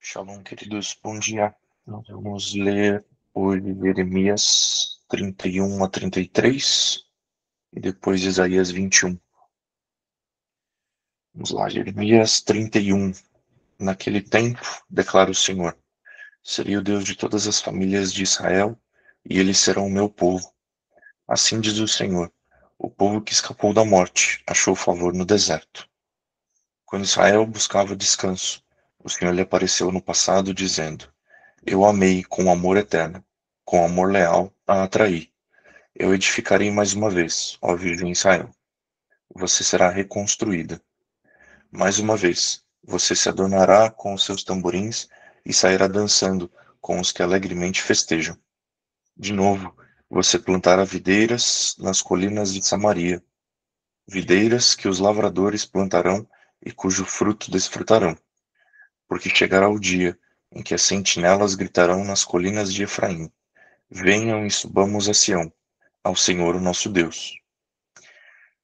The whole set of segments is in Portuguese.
Shalom, queridos, bom dia. Nós vamos ler hoje Jeremias 31 a 33 e depois Isaías 21. Vamos lá, Jeremias 31. Naquele tempo, declara o Senhor, serei o Deus de todas as famílias de Israel e eles serão o meu povo. Assim diz o Senhor, o povo que escapou da morte achou favor no deserto. Quando Israel buscava descanso, o Senhor lhe apareceu no passado dizendo, eu amei com amor eterno, com amor leal a atrair. Eu edificarei mais uma vez, ó Virgem Israel. Você será reconstruída. Mais uma vez, você se adornará com os seus tamborins e sairá dançando com os que alegremente festejam. De novo, você plantará videiras nas colinas de Samaria, videiras que os lavradores plantarão e cujo fruto desfrutarão, porque chegará o dia em que as sentinelas gritarão nas colinas de Efraim. Venham e subamos a Sião, ao Senhor o nosso Deus.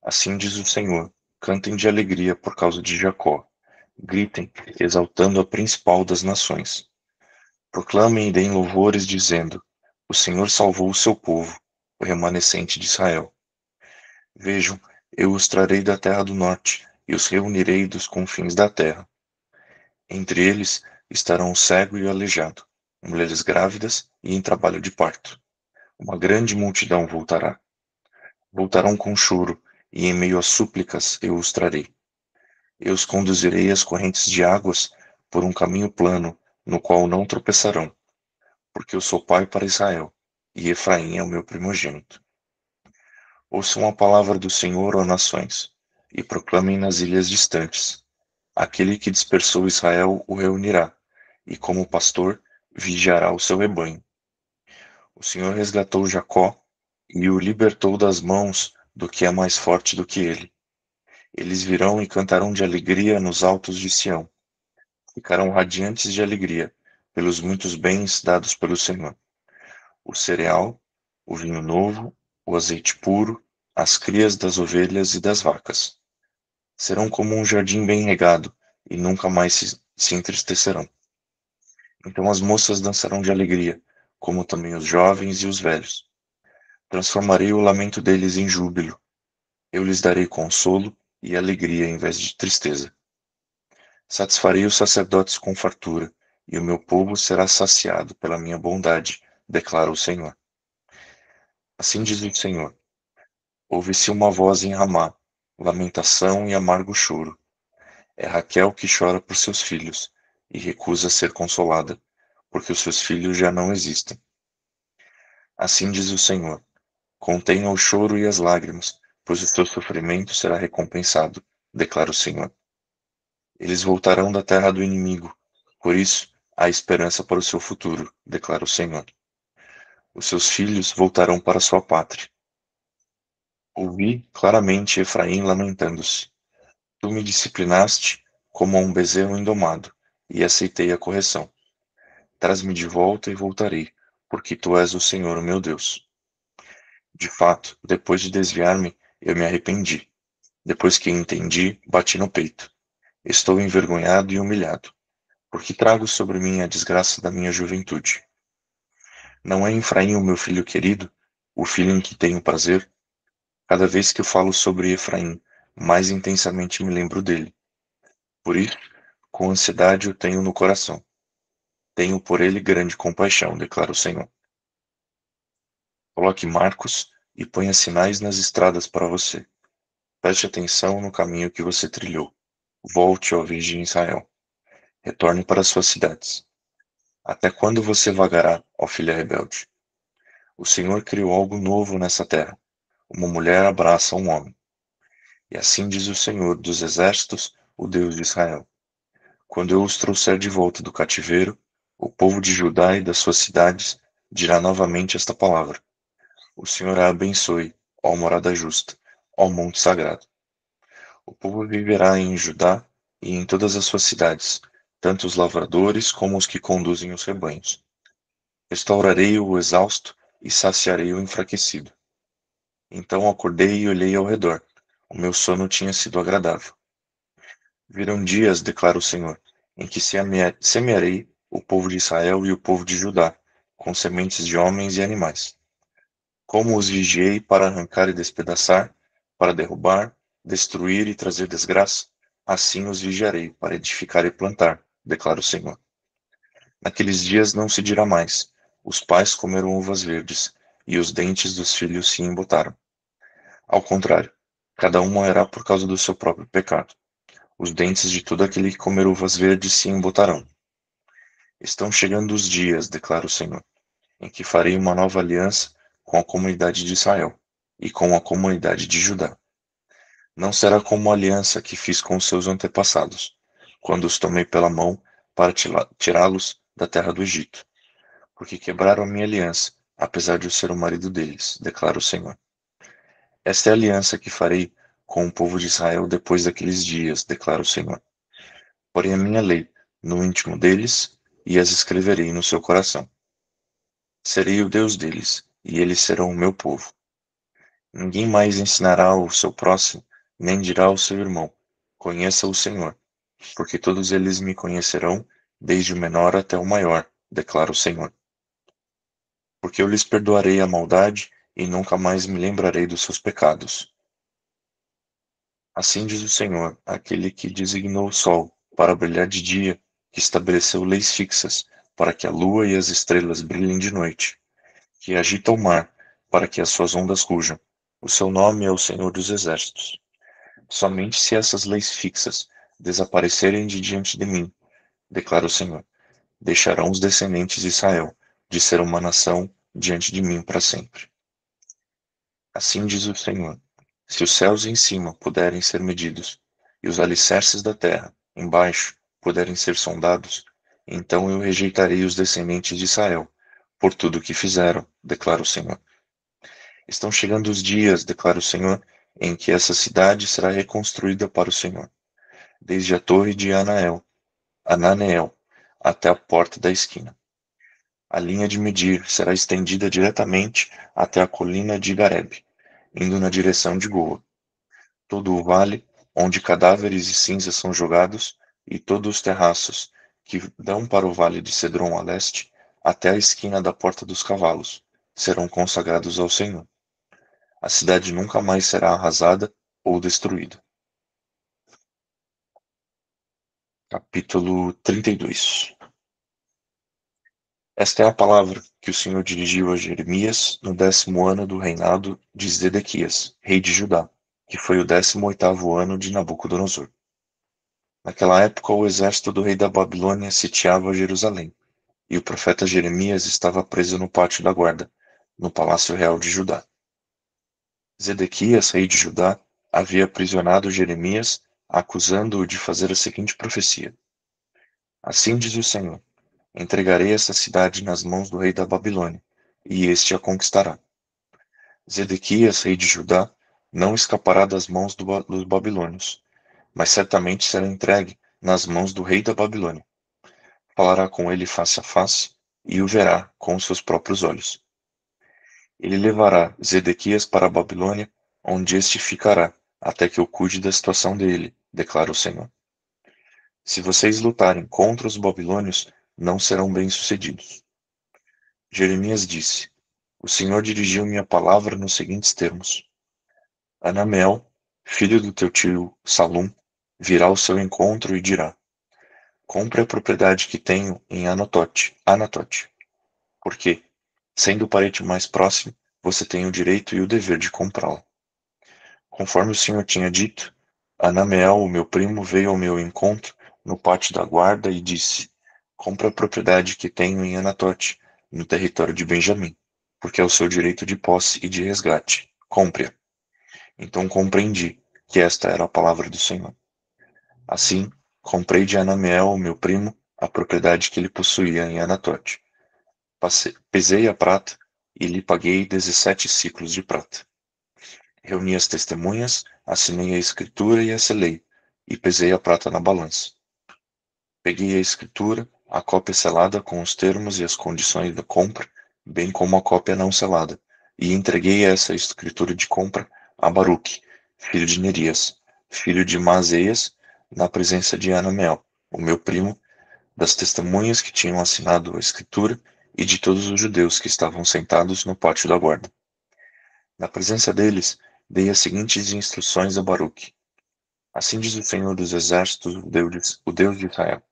Assim diz o Senhor, cantem de alegria por causa de Jacó. Gritem, exaltando a principal das nações. Proclamem e deem louvores, dizendo, o Senhor salvou o seu povo, o remanescente de Israel. Vejam, eu os trarei da terra do norte, e os reunirei dos confins da terra. Entre eles estarão o cego e o aleijado, mulheres grávidas e em trabalho de parto. Uma grande multidão voltará. Voltarão com choro, e em meio a súplicas eu os trarei. Eu os conduzirei às correntes de águas por um caminho plano, no qual não tropeçarão, porque eu sou pai para Israel, e Efraim é o meu primogênito. Ouçam a palavra do Senhor, ó nações, e proclamem nas ilhas distantes. Aquele que dispersou Israel o reunirá, e como pastor vigiará o seu rebanho. O Senhor resgatou Jacó e o libertou das mãos do que é mais forte do que ele. Eles virão e cantarão de alegria nos altos de Sião. Ficarão radiantes de alegria pelos muitos bens dados pelo Senhor. O cereal, o vinho novo, o azeite puro, as crias das ovelhas e das vacas. Serão como um jardim bem regado e nunca mais se entristecerão. Então as moças dançarão de alegria, como também os jovens e os velhos. Transformarei o lamento deles em júbilo. Eu lhes darei consolo e alegria em vez de tristeza. Satisfarei os sacerdotes com fartura, e o meu povo será saciado pela minha bondade, declara o Senhor. Assim diz o Senhor: ouve-se uma voz em Ramá, lamentação e amargo choro. É Raquel que chora por seus filhos, e recusa ser consolada, porque os seus filhos já não existem. Assim diz o Senhor: contenha o choro e as lágrimas, pois o seu sofrimento será recompensado, declara o Senhor. Eles voltarão da terra do inimigo, por isso há esperança para o seu futuro, declara o Senhor. Os seus filhos voltarão para sua pátria. Ouvi claramente Efraim lamentando-se. Tu me disciplinaste como a um bezerro indomado, e aceitei a correção. Traz-me de volta e voltarei, porque tu és o Senhor, o meu Deus. De fato, depois de desviar-me, eu me arrependi. Depois que entendi, bati no peito. Estou envergonhado e humilhado, porque trago sobre mim a desgraça da minha juventude. Não é Efraim o meu filho querido, o filho em que tenho prazer? Cada vez que eu falo sobre Efraim, mais intensamente me lembro dele. Por isso, com ansiedade o tenho no coração. Tenho por ele grande compaixão, declara o Senhor. Coloque marcos e ponha sinais nas estradas para você. Preste atenção no caminho que você trilhou. Volte, ó Virgem Israel. Retorne para suas cidades. Até quando você vagará, ó filha rebelde? O Senhor criou algo novo nessa terra. Uma mulher abraça um homem. E assim diz o Senhor dos exércitos, o Deus de Israel. Quando eu os trouxer de volta do cativeiro, o povo de Judá e das suas cidades dirá novamente esta palavra: o Senhor a abençoe, ó morada justa, ó monte sagrado. O povo viverá em Judá e em todas as suas cidades, tanto os lavradores como os que conduzem os rebanhos. Restaurarei o exausto e saciarei o enfraquecido. Então acordei e olhei ao redor. O meu sono tinha sido agradável. Virão dias, declara o Senhor, em que semearei o povo de Israel e o povo de Judá, com sementes de homens e animais. Como os vigiei para arrancar e despedaçar, para derrubar, destruir e trazer desgraça, assim os vigiarei para edificar e plantar, declara o Senhor. Naqueles dias não se dirá mais: os pais comeram uvas verdes, e os dentes dos filhos se embotaram. Ao contrário, cada um morrerá por causa do seu próprio pecado. Os dentes de todo aquele que comer uvas verdes se embotarão. Estão chegando os dias, declara o Senhor, em que farei uma nova aliança com a comunidade de Israel e com a comunidade de Judá. Não será como a aliança que fiz com os seus antepassados, quando os tomei pela mão para tirá-los da terra do Egito, porque quebraram a minha aliança, apesar de eu ser o marido deles, declara o Senhor. Esta é a aliança que farei com o povo de Israel depois daqueles dias, declara o Senhor. Porém a minha lei no íntimo deles e as escreverei no seu coração. Serei o Deus deles, e eles serão o meu povo. Ninguém mais ensinará ao seu próximo, nem dirá ao seu irmão: conheça o Senhor, porque todos eles me conhecerão, desde o menor até o maior, declara o Senhor. Porque eu lhes perdoarei a maldade e nunca mais me lembrarei dos seus pecados. Assim diz o Senhor, aquele que designou o sol para brilhar de dia, que estabeleceu leis fixas para que a lua e as estrelas brilhem de noite, que agita o mar para que as suas ondas rujam. O seu nome é o Senhor dos Exércitos. Somente se essas leis fixas desaparecerem de diante de mim, declara o Senhor, deixarão os descendentes de Israel de ser uma nação diante de mim para sempre. Assim diz o Senhor: se os céus em cima puderem ser medidos, e os alicerces da terra embaixo puderem ser sondados, então eu rejeitarei os descendentes de Israel, por tudo o que fizeram, declara o Senhor. Estão chegando os dias, declara o Senhor, em que essa cidade será reconstruída para o Senhor, desde a torre de Ananeel, até a porta da esquina. A linha de medir será estendida diretamente até a colina de Garebe, indo na direção de Goa. Todo o vale, onde cadáveres e cinzas são jogados, e todos os terraços que dão para o vale de Cedron a leste, até a esquina da Porta dos Cavalos, serão consagrados ao Senhor. A cidade nunca mais será arrasada ou destruída. Capítulo 32. Esta é a palavra que o Senhor dirigiu a Jeremias no 10º ano do reinado de Zedequias, rei de Judá, que foi o 18º ano de Nabucodonosor. Naquela época, o exército do rei da Babilônia sitiava Jerusalém, e o profeta Jeremias estava preso no pátio da guarda, no palácio real de Judá. Zedequias, rei de Judá, havia aprisionado Jeremias, acusando-o de fazer a seguinte profecia: assim diz o Senhor: entregarei esta cidade nas mãos do rei da Babilônia, e este a conquistará. Zedequias, rei de Judá, não escapará das mãos dos babilônios, mas certamente será entregue nas mãos do rei da Babilônia. Falará com ele face a face, e o verá com os seus próprios olhos. Ele levará Zedequias para a Babilônia, onde este ficará, até que eu cuide da situação dele, declara o Senhor. Se vocês lutarem contra os babilônios, não serão bem-sucedidos. Jeremias disse: o Senhor dirigiu-me a palavra nos seguintes termos: Anameel, filho do teu tio Salum, virá ao seu encontro e dirá: compre a propriedade que tenho em Anatote, porque, sendo o parente mais próximo, você tem o direito e o dever de comprá-la. Conforme o Senhor tinha dito, Anameel, o meu primo, veio ao meu encontro no pátio da guarda e disse: compre a propriedade que tenho em Anatote, no território de Benjamim, porque é o seu direito de posse e de resgate. Compre-a. Então compreendi que esta era a palavra do Senhor. Assim, comprei de Anameel, o meu primo, a propriedade que ele possuía em Anatote. Pesei a prata e lhe paguei 17 siclos de prata. Reuni as testemunhas, assinei a escritura e a selei, e pesei a prata na balança. Peguei a escritura, a cópia selada com os termos e as condições da compra, bem como a cópia não selada, e entreguei essa escritura de compra a Baruque, filho de Nerias, filho de Maazéias, na presença de Anameel, o meu primo, das testemunhas que tinham assinado a Escritura e de todos os judeus que estavam sentados no pátio da guarda. Na presença deles, dei as seguintes instruções a Baruque. Assim diz o Senhor dos Exércitos, o Deus de Israel.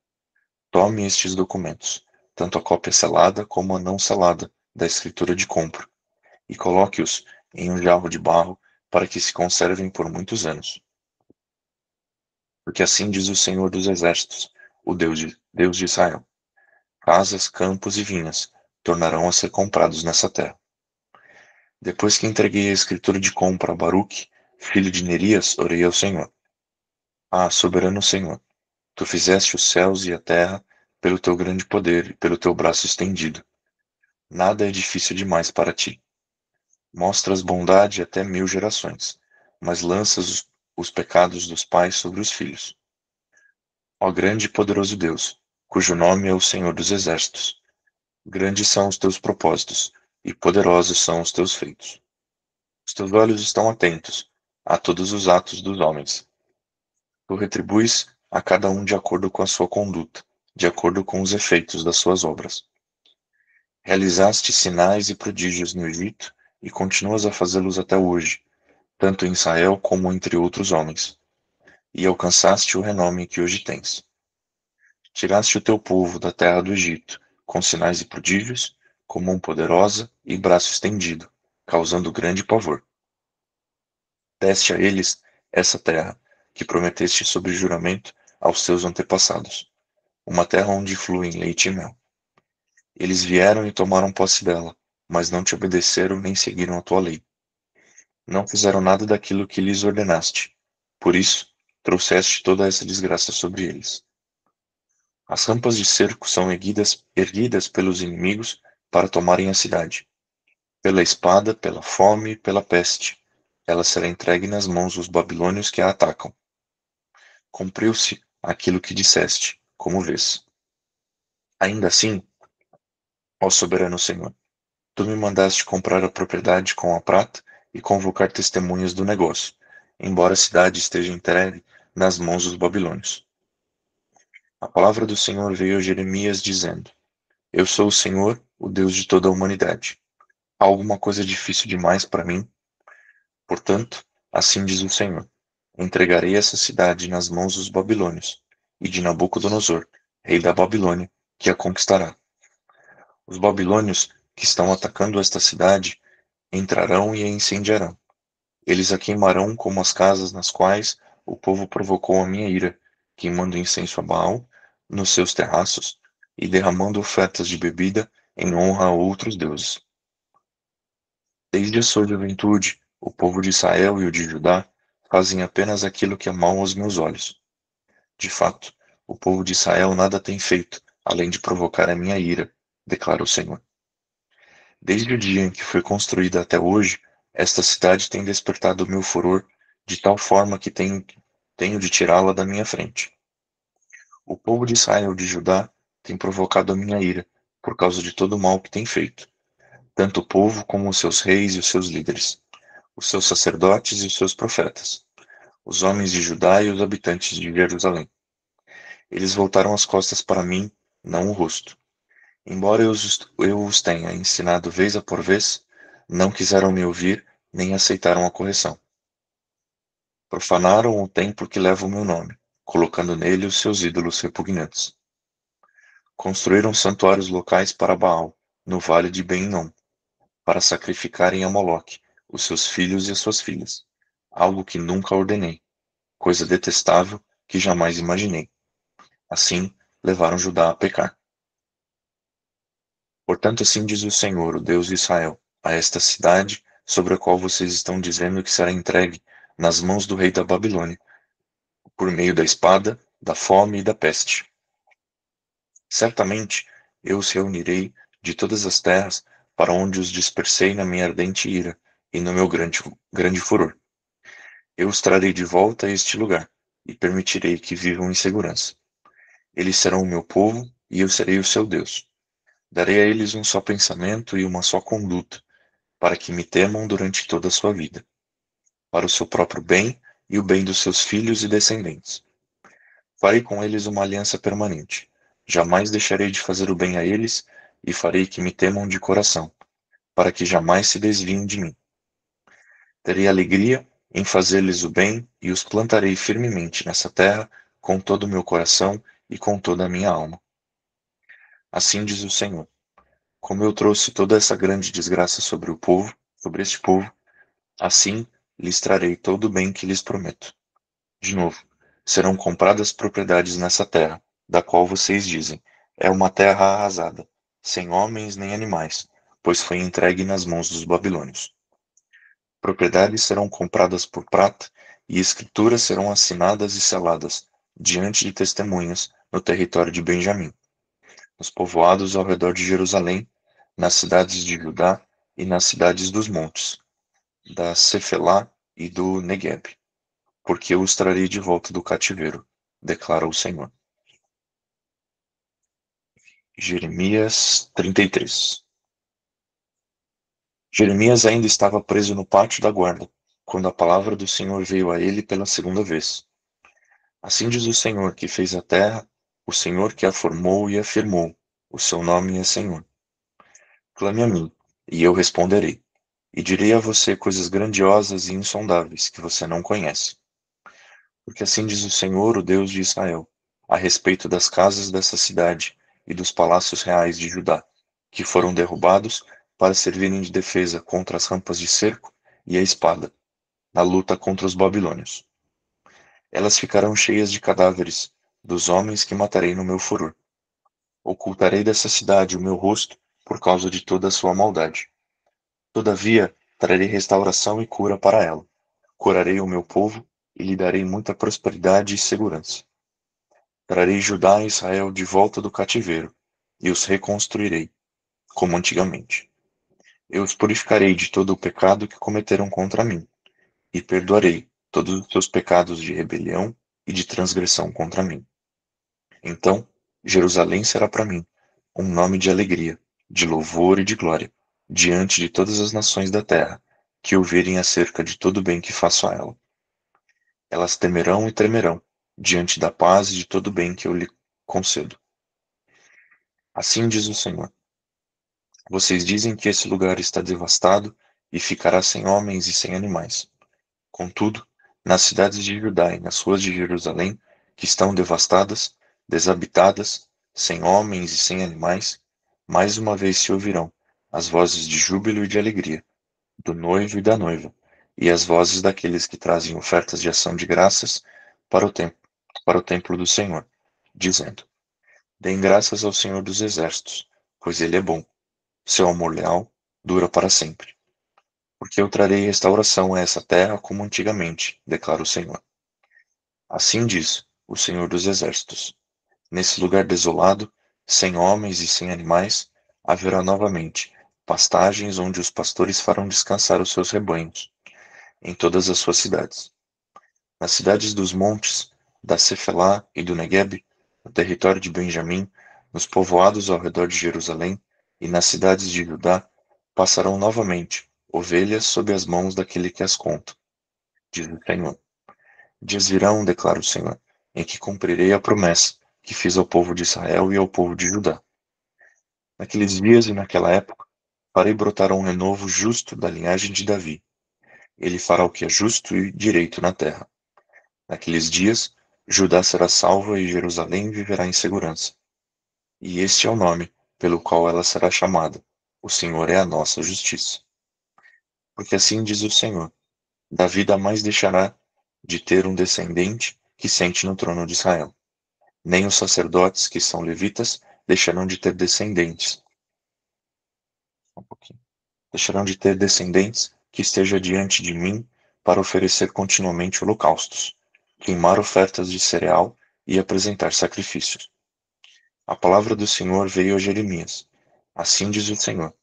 Tome estes documentos, tanto a cópia selada como a não selada da escritura de compra, e coloque-os em um jarro de barro para que se conservem por muitos anos. Porque assim diz o Senhor dos Exércitos, o Deus de Israel. Casas, campos e vinhas tornarão a ser comprados nessa terra. Depois que entreguei a escritura de compra a Baruque, filho de Nerias, orei ao Senhor. Ah, soberano Senhor, tu fizeste os céus e a terra pelo teu grande poder e pelo teu braço estendido. Nada é difícil demais para ti. Mostras bondade até 1000 gerações, mas lanças os pecados dos pais sobre os filhos. Ó grande e poderoso Deus, cujo nome é o Senhor dos Exércitos, grandes são os teus propósitos, e poderosos são os teus feitos. Os teus olhos estão atentos a todos os atos dos homens. Tu retribuis a cada um de acordo com a sua conduta, de acordo com os efeitos das suas obras. Realizaste sinais e prodígios no Egito e continuas a fazê-los até hoje, tanto em Israel como entre outros homens. E alcançaste o renome que hoje tens. Tiraste o teu povo da terra do Egito, com sinais e prodígios, com mão poderosa e braço estendido, causando grande pavor. Deste a eles essa terra, que prometeste sob juramento aos seus antepassados, uma terra onde fluem leite e mel. Eles vieram e tomaram posse dela, mas não te obedeceram nem seguiram a tua lei. Não fizeram nada daquilo que lhes ordenaste. Por isso, trouxeste toda essa desgraça sobre eles. As rampas de cerco são erguidas pelos inimigos para tomarem a cidade. Pela espada, pela fome e pela peste, ela será entregue nas mãos dos babilônios que a atacam. Cumpriu-se aquilo que disseste, como vês. Ainda assim, ó soberano Senhor, tu me mandaste comprar a propriedade com a prata e convocar testemunhas do negócio, embora a cidade esteja entregue nas mãos dos babilônios. A palavra do Senhor veio a Jeremias dizendo: Eu sou o Senhor, o Deus de toda a humanidade. Há alguma coisa difícil demais para mim? Portanto, assim diz o Senhor: entregarei essa cidade nas mãos dos babilônios e de Nabucodonosor, rei da Babilônia, que a conquistará. Os babilônios que estão atacando esta cidade entrarão e a incendiarão. Eles a queimarão como as casas nas quais o povo provocou a minha ira, queimando incenso a Baal nos seus terraços e derramando ofertas de bebida em honra a outros deuses. Desde a sua juventude, o povo de Israel e o de Judá fazem apenas aquilo que é mau aos meus olhos. De fato, o povo de Israel nada tem feito, além de provocar a minha ira, declara o Senhor. Desde o dia em que foi construída até hoje, esta cidade tem despertado o meu furor de tal forma que tenho de tirá-la da minha frente. O povo de Israel e de Judá tem provocado a minha ira, por causa de todo o mal que tem feito, tanto o povo como os seus reis e os seus líderes, os seus sacerdotes e os seus profetas, os homens de Judá e os habitantes de Jerusalém. Eles voltaram as costas para mim, não o rosto. Embora eu os tenha ensinado vez por vez, não quiseram me ouvir, nem aceitaram a correção. Profanaram o templo que leva o meu nome, colocando nele os seus ídolos repugnantes. Construíram santuários locais para Baal, no vale de Ben-Hinom, para sacrificarem a Moloque, os seus filhos e as suas filhas, algo que nunca ordenei, coisa detestável que jamais imaginei. Assim, levaram Judá a pecar. Portanto, assim diz o Senhor, o Deus de Israel, a esta cidade sobre a qual vocês estão dizendo que será entregue nas mãos do rei da Babilônia, por meio da espada, da fome e da peste. Certamente eu os reunirei de todas as terras para onde os dispersei na minha ardente ira e no meu grande furor. Eu os trarei de volta a este lugar e permitirei que vivam em segurança. Eles serão o meu povo e eu serei o seu Deus. Darei a eles um só pensamento e uma só conduta, para que me temam durante toda a sua vida, para o seu próprio bem e o bem dos seus filhos e descendentes. Farei com eles uma aliança permanente. Jamais deixarei de fazer o bem a eles e farei que me temam de coração, para que jamais se desviem de mim. Terei alegria em fazer-lhes o bem e os plantarei firmemente nessa terra com todo o meu coração e com toda a minha alma. Assim diz o Senhor: como eu trouxe toda essa grande desgraça sobre o povo, sobre este povo, assim lhes trarei todo o bem que lhes prometo. De novo, serão compradas propriedades nessa terra, da qual vocês dizem: é uma terra arrasada, sem homens nem animais, pois foi entregue nas mãos dos babilônios. Propriedades serão compradas por prata, e escrituras serão assinadas e seladas diante de testemunhas no território de Benjamim, nos povoados ao redor de Jerusalém, nas cidades de Judá e nas cidades dos montes, da Cefelá e do Negueb, porque eu os trarei de volta do cativeiro, declara o Senhor. Jeremias 33. Jeremias ainda estava preso no pátio da guarda, quando a palavra do Senhor veio a ele pela segunda vez. Assim diz o Senhor que fez a terra, o Senhor que a formou e afirmou, o seu nome é Senhor. Clame a mim, e eu responderei, e direi a você coisas grandiosas e insondáveis que você não conhece. Porque assim diz o Senhor, o Deus de Israel, a respeito das casas dessa cidade e dos palácios reais de Judá, que foram derrubados para servirem de defesa contra as rampas de cerco e a espada, na luta contra os babilônios. Elas ficarão cheias de cadáveres dos homens que matarei no meu furor. Ocultarei dessa cidade o meu rosto por causa de toda a sua maldade. Todavia, trarei restauração e cura para ela. Curarei o meu povo e lhe darei muita prosperidade e segurança. Trarei Judá e Israel de volta do cativeiro, e os reconstruirei, como antigamente. Eu os purificarei de todo o pecado que cometeram contra mim, e perdoarei todos os seus pecados de rebelião e de transgressão contra mim. Então, Jerusalém será para mim um nome de alegria, de louvor e de glória, diante de todas as nações da terra, que ouvirem acerca de todo o bem que faço a ela. Elas temerão e tremerão, diante da paz e de todo o bem que eu lhe concedo. Assim diz o Senhor. Vocês dizem que esse lugar está devastado e ficará sem homens e sem animais. Contudo, nas cidades de Judá e nas ruas de Jerusalém, que estão devastadas, desabitadas, sem homens e sem animais, mais uma vez se ouvirão as vozes de júbilo e de alegria, do noivo e da noiva, e as vozes daqueles que trazem ofertas de ação de graças para o templo do Senhor, dizendo: deem graças ao Senhor dos Exércitos, pois ele é bom. Seu amor leal dura para sempre. Porque eu trarei restauração a essa terra como antigamente, declara o Senhor. Assim diz o Senhor dos Exércitos. Nesse lugar desolado, sem homens e sem animais, haverá novamente pastagens onde os pastores farão descansar os seus rebanhos, em todas as suas cidades. Nas cidades dos montes, da Cefelá e do Negueb, no território de Benjamim, nos povoados ao redor de Jerusalém e nas cidades de Judá, passarão novamente ovelhas sob as mãos daquele que as conta, diz o Senhor. Dias virão, declara o Senhor, em que cumprirei a promessa que fiz ao povo de Israel e ao povo de Judá. Naqueles dias e naquela época, farei brotar um renovo justo da linhagem de Davi. Ele fará o que é justo e direito na terra. Naqueles dias, Judá será salva e Jerusalém viverá em segurança. E este é o nome pelo qual ela será chamada: o Senhor é a nossa justiça. Porque assim diz o Senhor: Davi jamais deixará de ter um descendente que sente no trono de Israel. Nem os sacerdotes, que são levitas, deixarão de ter descendentes. Deixarão de ter descendentes que esteja diante de mim para oferecer continuamente holocaustos, queimar ofertas de cereal e apresentar sacrifícios. A palavra do Senhor veio a Jeremias. Assim diz o Senhor: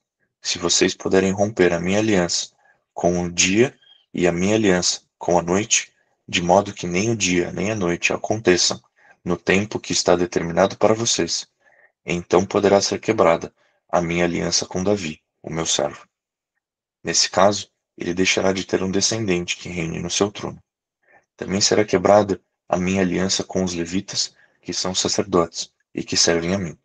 se vocês puderem romper a minha aliança com o dia e a minha aliança com a noite, de modo que nem o dia nem a noite aconteçam no tempo que está determinado para vocês, então poderá ser quebrada a minha aliança com Davi, o meu servo. Nesse caso, ele deixará de ter um descendente que reine no seu trono. Também será quebrada a minha aliança com os levitas, que são sacerdotes, e que servem a mim.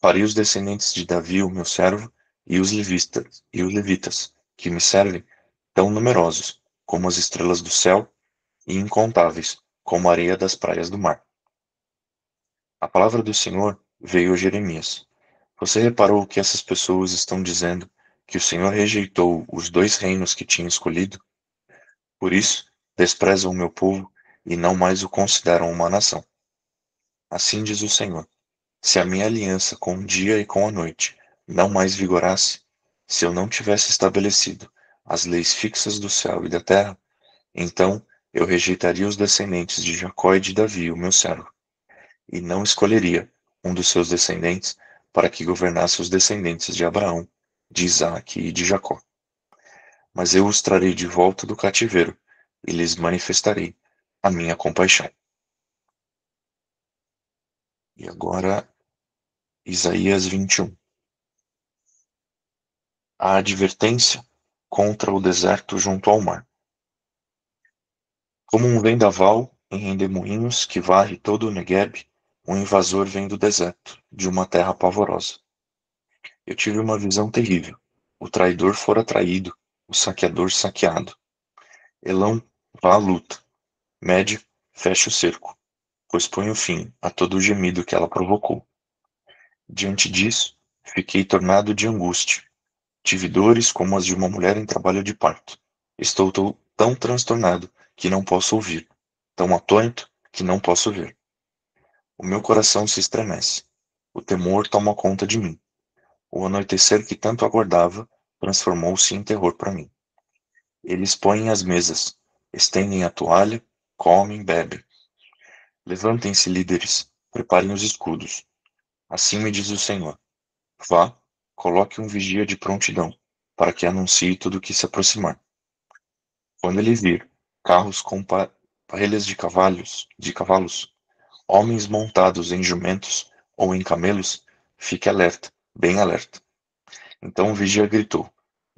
Farei os descendentes de Davi, o meu servo, e os levitas, que me servem, tão numerosos como as estrelas do céu e incontáveis como a areia das praias do mar. A palavra do Senhor veio a Jeremias. Você reparou que essas pessoas estão dizendo que o Senhor rejeitou os 2 reinos que tinha escolhido? Por isso, desprezam o meu povo e não mais o consideram uma nação. Assim diz o Senhor: se a minha aliança com o dia e com a noite não mais vigorasse, se eu não tivesse estabelecido as leis fixas do céu e da terra, então eu rejeitaria os descendentes de Jacó e de Davi, o meu servo, e não escolheria um dos seus descendentes para que governasse os descendentes de Abraão, de Isaque e de Jacó. Mas eu os trarei de volta do cativeiro e lhes manifestarei a minha compaixão. E agora, Isaías 21. A advertência contra o deserto junto ao mar. Como um vendaval em redemoinhos que varre todo o Negueb, um invasor vem do deserto, de uma terra pavorosa. Eu tive uma visão terrível. O traidor fora traído, o saqueador saqueado. Elão, vá à luta. Médio, feche o cerco, pois põe o fim a todo o gemido que ela provocou. Diante disso, fiquei tornado de angústia. Tive dores como as de uma mulher em trabalho de parto. Estou tão transtornado que não posso ouvir, tão atônito que não posso ver. O meu coração se estremece. O temor toma conta de mim. O anoitecer que tanto aguardava transformou-se em terror para mim. Eles põem as mesas, estendem a toalha, comem, bebem. Levantem-se, líderes, preparem os escudos. Assim me diz o Senhor. Vá, coloque um vigia de prontidão, para que anuncie tudo o que se aproximar. Quando ele vir carros com parelhas de cavalos, homens montados em jumentos ou em camelos, fique alerta, bem alerta. Então o vigia gritou: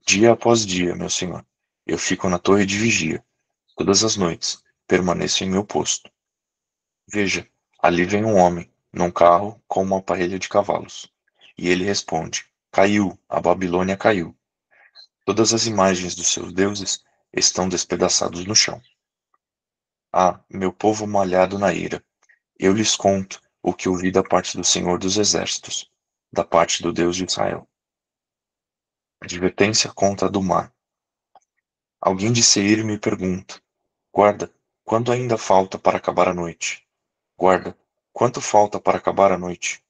dia após dia, meu senhor, eu fico na torre de vigia. Todas as noites permaneço em meu posto. Veja, ali vem um homem, num carro com uma parelha de cavalos. E ele responde: caiu, a Babilônia caiu. Todas as imagens dos seus deuses estão despedaçados no chão. Ah, meu povo malhado na ira, eu lhes conto o que ouvi da parte do Senhor dos Exércitos, da parte do Deus de Israel. Advertência contra do mar. Alguém de Seir me pergunta: guarda, quanto ainda falta para acabar a noite? Guarda, quanto falta para acabar a noite?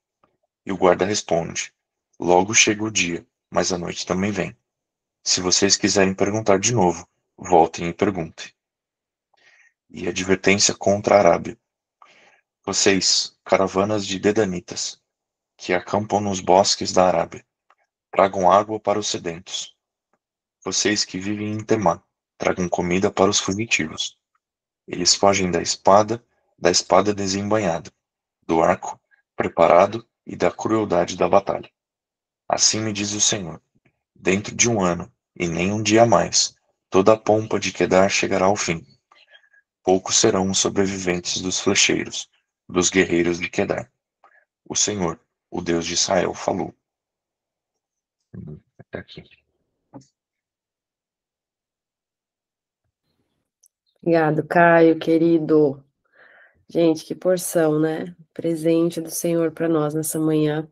E o guarda responde: logo chega o dia, mas a noite também vem. Se vocês quiserem perguntar de novo, voltem e perguntem. E advertência contra a Arábia. Vocês, caravanas de dedanitas, que acampam nos bosques da Arábia, tragam água para os sedentos. Vocês que vivem em Temá, tragam comida para os fugitivos. Eles fogem da espada desembainhada, do arco preparado e da crueldade da batalha. Assim me diz o Senhor: dentro de um ano, e nem um dia mais, toda a pompa de Quedar chegará ao fim. Poucos serão os sobreviventes dos flecheiros, dos guerreiros de Quedar. O Senhor, o Deus de Israel, falou. Até aqui. Obrigado, Caio, querido. Gente, que porção, né? Presente do Senhor para nós nessa manhã.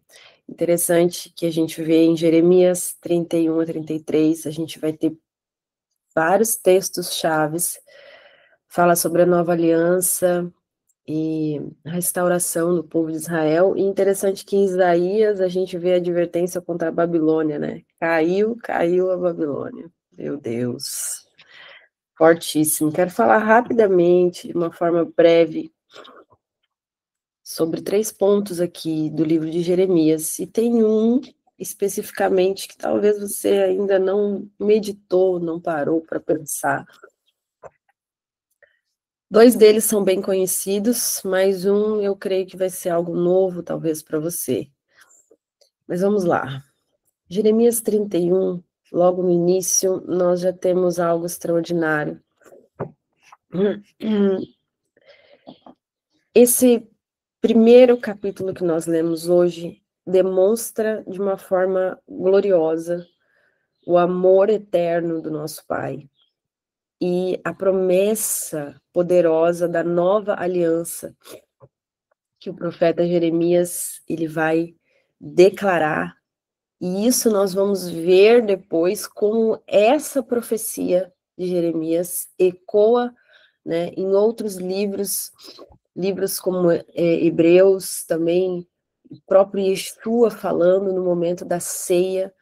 Interessante que a gente vê em Jeremias 31 a 33, a gente vai ter vários textos chaves, fala sobre a nova aliança e a restauração do povo de Israel. E interessante que em Isaías a gente vê a advertência contra a Babilônia, né? Caiu a Babilônia. Meu Deus. Fortíssimo. Quero falar rapidamente, de uma forma breve, sobre 3 pontos aqui do livro de Jeremias. E tem um especificamente que talvez você ainda não meditou, não parou para pensar. 2 deles são bem conhecidos, mas um eu creio que vai ser algo novo, talvez, para você. Mas vamos lá. Jeremias 31, logo no início, nós já temos algo extraordinário. Esse primeiro capítulo que nós lemos hoje demonstra de uma forma gloriosa o amor eterno do nosso Pai e a promessa poderosa da nova aliança que o profeta Jeremias ele vai declarar. E isso nós vamos ver depois como essa profecia de Jeremias ecoa, né, em outros livros como Hebreus, também o próprio Yeshua falando no momento da ceia,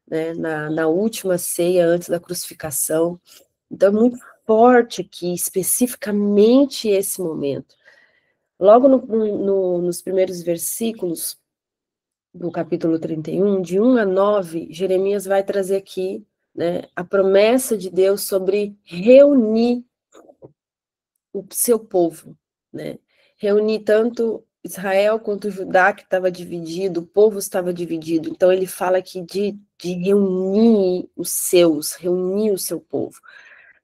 né, na última ceia antes da crucificação. Então é muito forte aqui, especificamente esse momento. Logo nos primeiros versículos do capítulo 31, de 1 a 9, Jeremias vai trazer aqui, né, a promessa de Deus sobre reunir o seu povo, né? Reunir tanto Israel quanto Judá, que estava dividido, o povo estava dividido. Então ele fala aqui de reunir os seus, reunir o seu povo.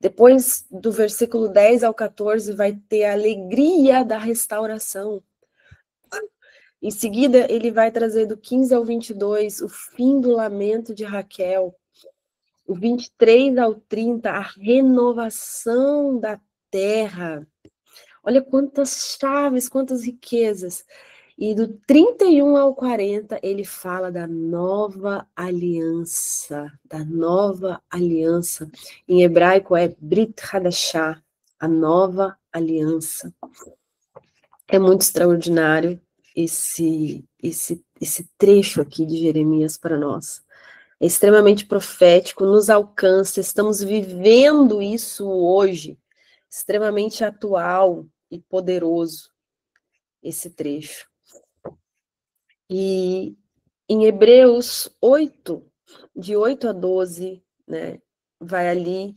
Depois, do versículo 10 ao 14, vai ter a alegria da restauração. Em seguida, ele vai trazer do 15 ao 22 o fim do lamento de Raquel. O 23 ao 30, a renovação da terra. Olha quantas chaves, quantas riquezas. E do 31 ao 40, ele fala da nova aliança, da nova aliança. Em hebraico é Brit Hadashah, a nova aliança. É muito extraordinário esse trecho aqui de Jeremias para nós. É extremamente profético, nos alcança, estamos vivendo isso hoje, extremamente atual e poderoso, esse trecho. E em Hebreus 8, de 8 a 12, né, vai ali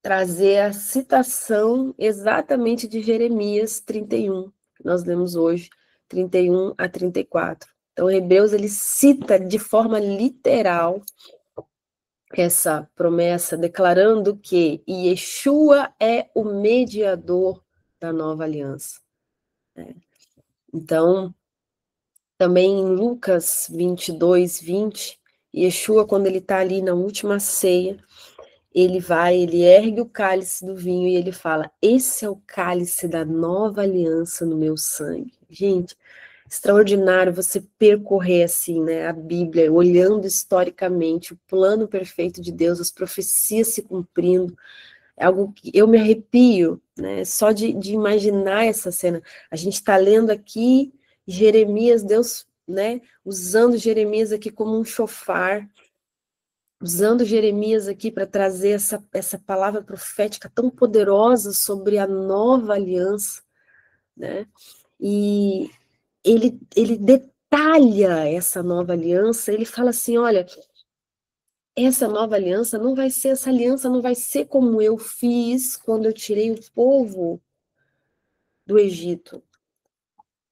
trazer a citação exatamente de Jeremias 31, que nós lemos hoje, 31 a 34. Então, Hebreus, ele cita de forma literal essa promessa, declarando que Yeshua é o mediador da nova aliança. Então, também em Lucas 22, 20, Yeshua, quando ele está ali na última ceia, ele ergue o cálice do vinho e ele fala, esse é o cálice da nova aliança no meu sangue. Gente, extraordinário você percorrer assim, né, a Bíblia, olhando historicamente o plano perfeito de Deus, as profecias se cumprindo, é algo que eu me arrepio, né, só de imaginar essa cena. A gente está lendo aqui Jeremias, Deus, né, usando Jeremias aqui como um chofar, usando Jeremias aqui para trazer essa palavra profética tão poderosa sobre a nova aliança, né? E ele detalha essa nova aliança, ele fala assim, olha, essa nova aliança não vai ser, essa aliança não vai ser como eu fiz quando eu tirei o povo do Egito.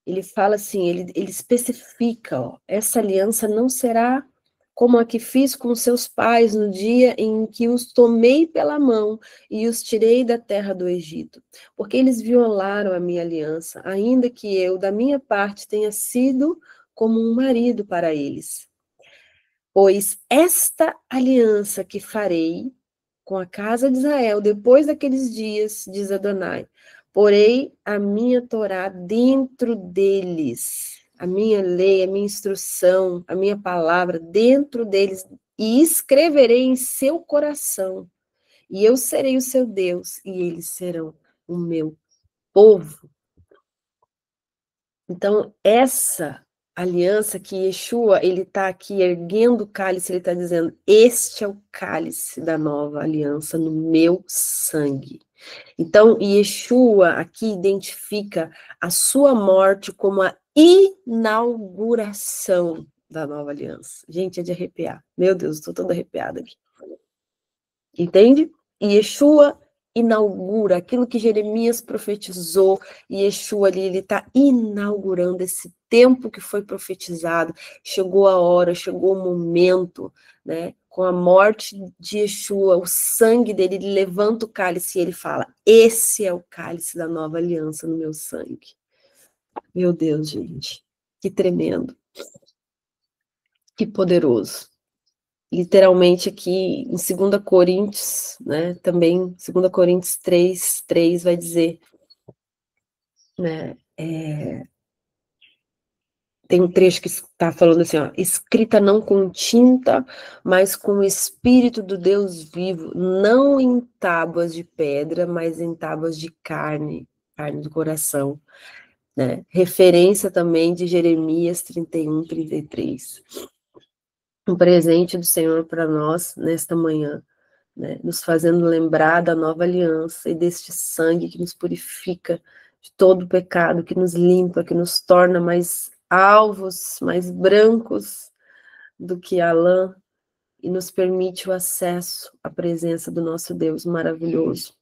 Ele fala assim, ele especifica, ó, essa aliança não será como a que fiz com seus pais no dia em que os tomei pela mão e os tirei da terra do Egito, porque eles violaram a minha aliança, ainda que eu, da minha parte, tenha sido como um marido para eles. Pois esta aliança que farei com a casa de Israel, depois daqueles dias, diz Adonai, porei a minha Torá dentro deles, a minha lei, a minha instrução, a minha palavra dentro deles, e escreverei em seu coração, e eu serei o seu Deus, e eles serão o meu povo. Então, essa aliança que Yeshua, ele está aqui erguendo o cálice, ele está dizendo, este é o cálice da nova aliança no meu sangue. Então, Yeshua aqui identifica a sua morte como a inauguração da nova aliança. Gente, é de arrepiar. Meu Deus, estou toda arrepiada aqui. Entende? E Yeshua inaugura aquilo que Jeremias profetizou, e Yeshua ali, ele está inaugurando esse tempo que foi profetizado, chegou a hora, chegou o momento, né, com a morte de Yeshua, o sangue dele, ele levanta o cálice e ele fala, esse é o cálice da nova aliança no meu sangue. Meu Deus, gente, que tremendo, que poderoso. Literalmente aqui em 2 Coríntios, né, também 2 Coríntios 3 vai dizer, né, tem um trecho que está falando assim, ó, escrita não com tinta, mas com o Espírito do Deus vivo, não em tábuas de pedra, mas em tábuas de carne, carne do coração, né? Referência também de Jeremias 31, 33. Um presente do Senhor para nós nesta manhã, né? Nos fazendo lembrar da nova aliança e deste sangue que nos purifica de todo o pecado, que nos limpa, que nos torna mais alvos, mais brancos do que a lã, e nos permite o acesso à presença do nosso Deus maravilhoso.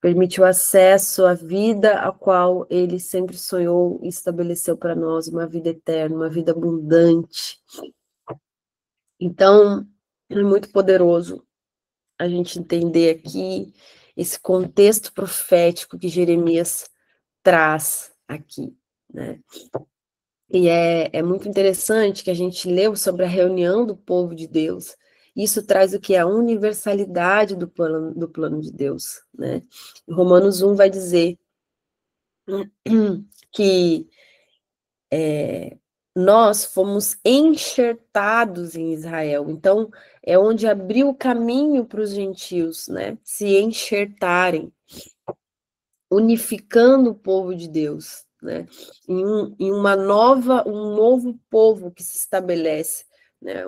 Permite o acesso à vida a qual Ele sempre sonhou e estabeleceu para nós, uma vida eterna, uma vida abundante. Então, é muito poderoso a gente entender aqui esse contexto profético que Jeremias traz aqui, né? E é muito interessante que a gente leu sobre a reunião do povo de Deus. Isso traz o que? A universalidade do plano de Deus, né? Romanos 1 vai dizer que nós fomos enxertados em Israel. Então, é onde abriu o caminho para os gentios, né? Se enxertarem, unificando o povo de Deus, né? Em um novo povo que se estabelece, né?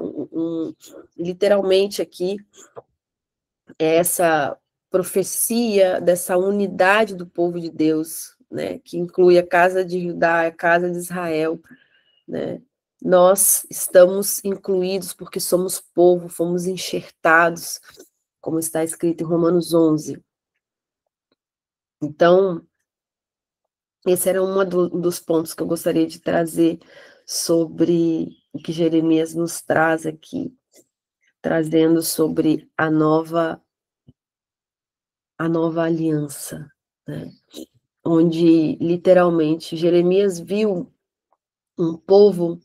Literalmente aqui, é essa profecia dessa unidade do povo de Deus, né? Que inclui a casa de Judá, a casa de Israel, né? Nós estamos incluídos porque somos povo, fomos enxertados, como está escrito em Romanos 11. Então, esse era dos pontos que eu gostaria de trazer sobre o que Jeremias nos traz aqui, trazendo sobre a nova aliança, né? Onde, literalmente, Jeremias viu um povo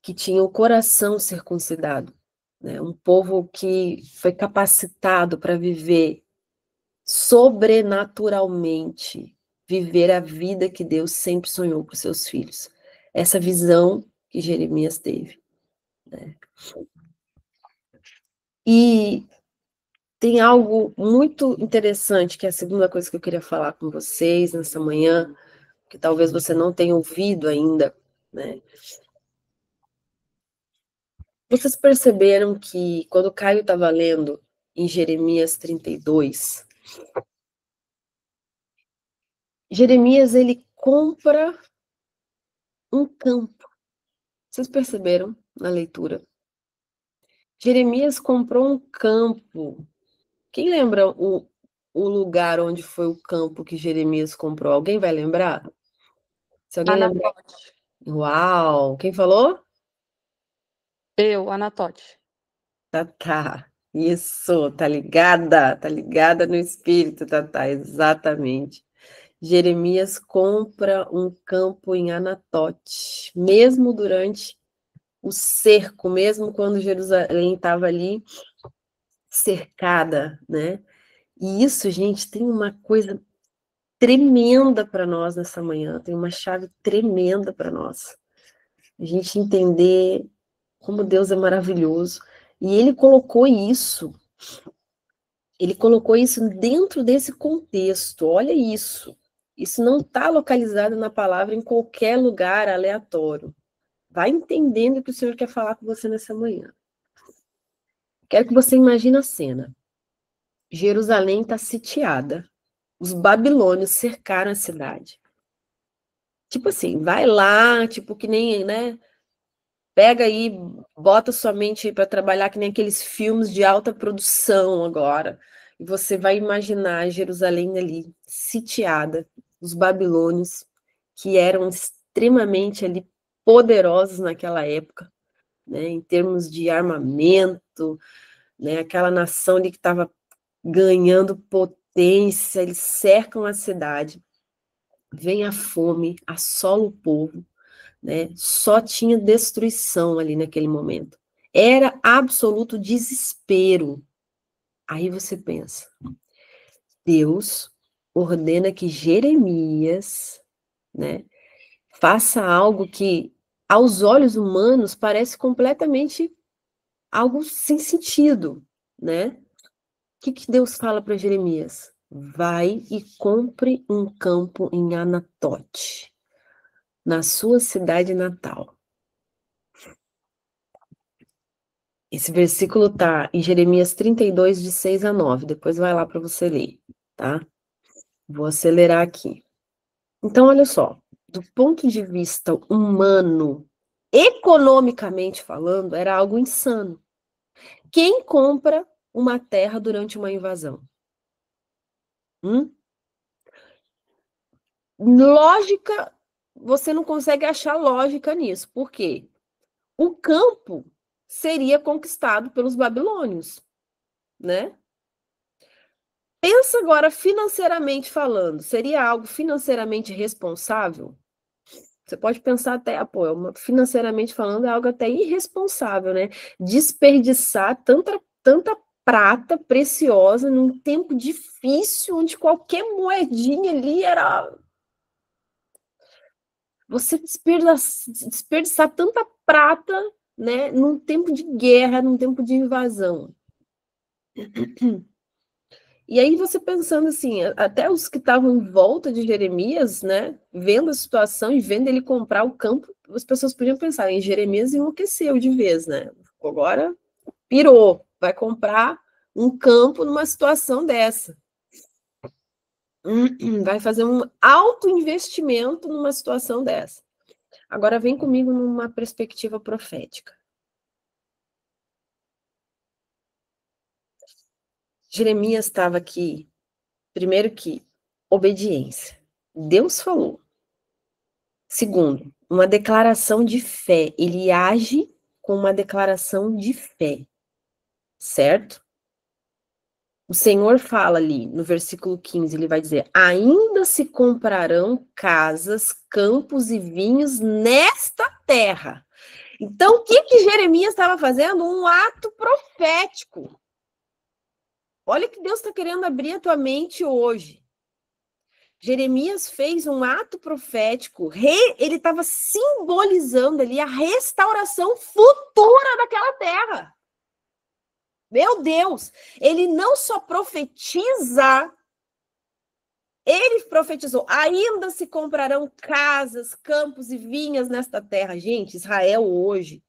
que tinha o coração circuncidado, né? Um povo que foi capacitado para viver sobrenaturalmente, viver a vida que Deus sempre sonhou para os seus filhos. Essa visão que Jeremias teve, né? E tem algo muito interessante, que é a segunda coisa que eu queria falar com vocês nessa manhã, que talvez você não tenha ouvido ainda, né? Vocês perceberam que quando o Caio estava lendo em Jeremias 32, Jeremias, ele compra um campo. Vocês perceberam na leitura? Jeremias comprou um campo. Quem lembra o lugar onde foi o campo que Jeremias comprou? Alguém vai lembrar? Se alguém lembrar. Anatote. Uau! Quem falou? Anatote. Tá. Isso, tá ligada no espírito, tá, exatamente. Jeremias compra um campo em Anatote, mesmo durante o cerco, mesmo quando Jerusalém estava ali cercada, né? E isso, gente, tem uma coisa tremenda para nós nessa manhã, tem uma chave tremenda para nós. A gente entender como Deus é maravilhoso. E ele colocou isso dentro desse contexto. Olha isso. Isso não está localizado na palavra em qualquer lugar aleatório. Vai entendendo o que o Senhor quer falar com você nessa manhã. Quero que você imagine a cena. Jerusalém está sitiada. Os babilônios cercaram a cidade. Tipo assim, vai lá, tipo que nem, né? Pega aí, bota sua mente para trabalhar que nem aqueles filmes de alta produção agora. E você vai imaginar Jerusalém ali, sitiada, os babilônios, que eram extremamente ali poderosos naquela época, né, em termos de armamento, né, aquela nação ali que estava ganhando potência, eles cercam a cidade. vem a fome, assola o povo, né? Só tinha destruição ali naquele momento. Era absoluto desespero. Aí você pensa, Deus ordena que Jeremias, né, faça algo que aos olhos humanos parece completamente algo sem sentido, né? O que Deus fala para Jeremias? Vai e compre um campo em Anatote, na sua cidade natal. Esse versículo está em Jeremias 32, de 6 a 9. Depois vai lá para você ler, tá? Vou acelerar aqui. Então, olha só. Do ponto de vista humano, economicamente falando, era algo insano. Quem compra uma terra durante uma invasão? Lógica, você não consegue achar lógica nisso. Por quê? O campo seria conquistado pelos babilônios, né? Pensa agora financeiramente falando, seria algo financeiramente responsável? Você pode pensar até, pô, financeiramente falando, é algo até irresponsável, né? Desperdiçar tanta prata preciosa num tempo difícil, onde qualquer moedinha ali era. Você desperdiçar tanta prata, né, num tempo de guerra, num tempo de invasão. E aí você pensando assim, até os que estavam em volta de Jeremias, né, vendo a situação e vendo ele comprar o campo, as pessoas podiam pensar, em Jeremias enlouqueceu de vez, né? Agora pirou, vai comprar um campo numa situação dessa. Vai fazer um alto investimento numa situação dessa. Agora vem comigo numa perspectiva profética. Jeremias estava aqui, primeiro que obediência. Deus falou. Segundo, uma declaração de fé. Ele age com uma declaração de fé, certo? O Senhor fala ali no versículo 15, ele vai dizer: ainda se comprarão casas, campos e vinhos nesta terra. Então, o que Jeremias estava fazendo? Um ato profético. Olha que Deus está querendo abrir a tua mente hoje. Jeremias fez um ato profético, ele estava simbolizando ali a restauração futura daquela terra. Meu Deus, ele não só profetiza, ele profetizou, ainda se comprarão casas, campos e vinhas nesta terra. Gente, Israel hoje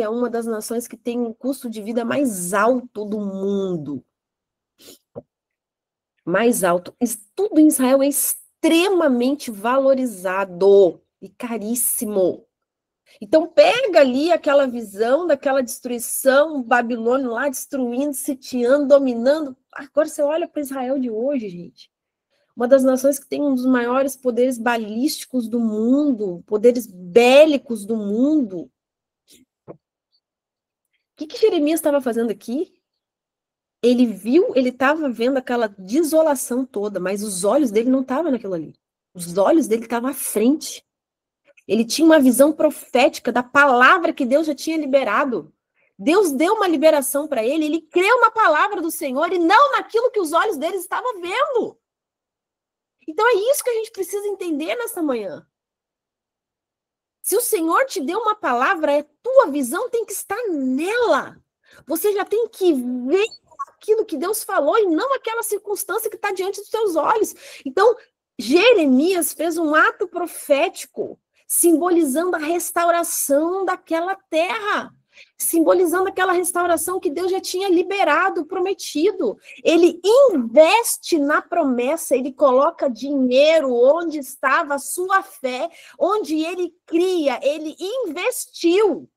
é uma das nações que tem um custo de vida mais alto do mundo. Mais alto. Tudo em Israel é extremamente valorizado e caríssimo. Então, pega ali aquela visão daquela destruição, Babilônia lá destruindo, sitiando, dominando. Agora você olha para Israel de hoje, gente. Uma das nações que tem um dos maiores poderes balísticos do mundo, poderes bélicos do mundo. O que Jeremias estava fazendo aqui? Ele estava vendo aquela desolação toda, mas os olhos dele não estavam naquilo ali. Os olhos dele estavam à frente. Ele tinha uma visão profética da palavra que Deus já tinha liberado. Deus deu uma liberação para ele, ele creu na palavra do Senhor e não naquilo que os olhos dele estavam vendo. Então é isso que a gente precisa entender nessa manhã. Se o Senhor te deu uma palavra, a tua visão tem que estar nela. Você já tem que ver aquilo que Deus falou e não aquela circunstância que está diante dos teus olhos. Então, Jeremias fez um ato profético, simbolizando a restauração daquela terra, simbolizando aquela restauração que Deus já tinha liberado, prometido. Ele investe na promessa, ele coloca dinheiro onde estava a sua fé, onde ele cria, ele investiu.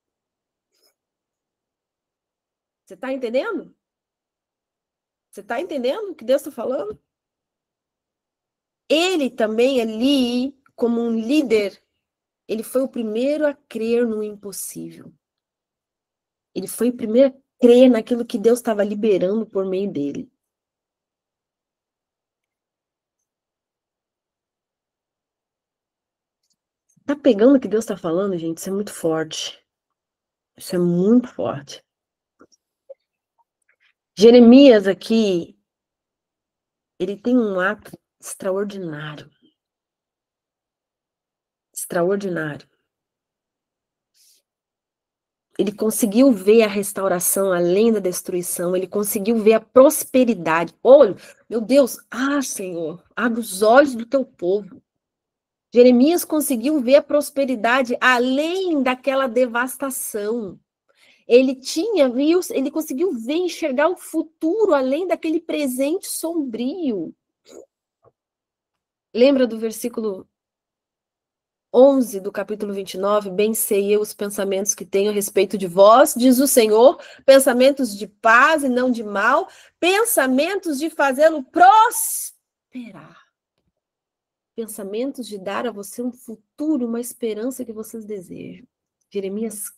Você está entendendo? Você está entendendo o que Deus está falando? Ele também ali, como um líder, ele foi o primeiro a crer no impossível. Ele foi o primeiro a crer naquilo que Deus estava liberando por meio dele. Tá pegando o que Deus está falando, gente? Isso é muito forte. Isso é muito forte. Jeremias aqui, ele tem um ato extraordinário. Extraordinário. Ele conseguiu ver a restauração além da destruição, ele conseguiu ver a prosperidade. Olha, meu Deus, Senhor, abre os olhos do teu povo. Jeremias conseguiu ver a prosperidade além daquela devastação. Ele conseguiu ver, enxergar o futuro além daquele presente sombrio. Lembra do versículo 11 do capítulo 29? Bem sei eu os pensamentos que tenho a respeito de vós, diz o Senhor, pensamentos de paz e não de mal, pensamentos de fazê-lo prosperar. Pensamentos de dar a você um futuro, uma esperança que vocês desejam. Jeremias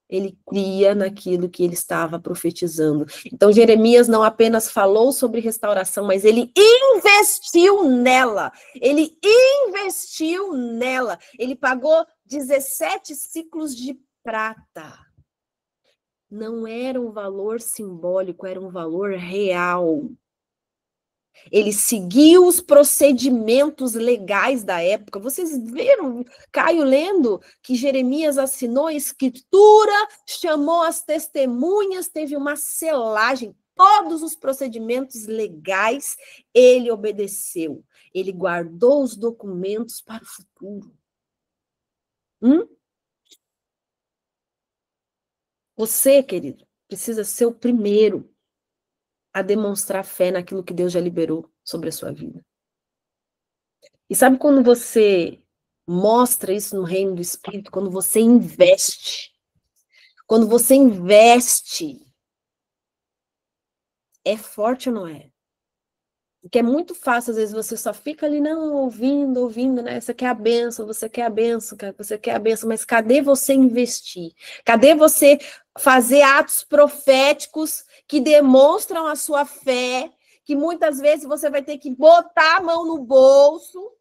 ele cria naquilo que ele estava profetizando. Então, Jeremias não apenas falou sobre restauração, mas ele investiu nela. Ele investiu nela. Ele pagou 17 ciclos de prata. Não era um valor simbólico, era um valor real. Ele seguiu os procedimentos legais da época. Vocês viram, Caio lendo, que Jeremias assinou a escritura, chamou as testemunhas, teve uma selagem. Todos os procedimentos legais ele obedeceu. Ele guardou os documentos para o futuro. Você, querido, precisa ser o primeiro a demonstrar fé naquilo que Deus já liberou sobre a sua vida. E sabe quando você mostra isso no reino do Espírito? Quando você investe. Quando você investe, é forte ou não é? Porque é muito fácil, às vezes, você só fica ali, não, ouvindo, né? Você quer a benção, você quer a benção, você quer a benção, mas cadê você investir? Cadê você fazer atos proféticos que demonstram a sua fé, que muitas vezes você vai ter que botar a mão no bolso,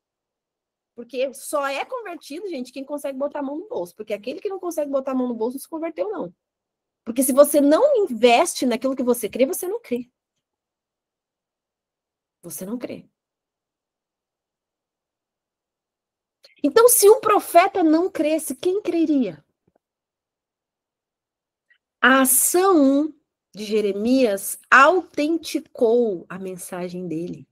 porque só é convertido, gente, quem consegue botar a mão no bolso, porque aquele que não consegue botar a mão no bolso não se converteu, não. Porque se você não investe naquilo que você crê, você não crê. Você não crê. Então, se um profeta não cresce, quem creria? A ação de Jeremias autenticou a mensagem dele.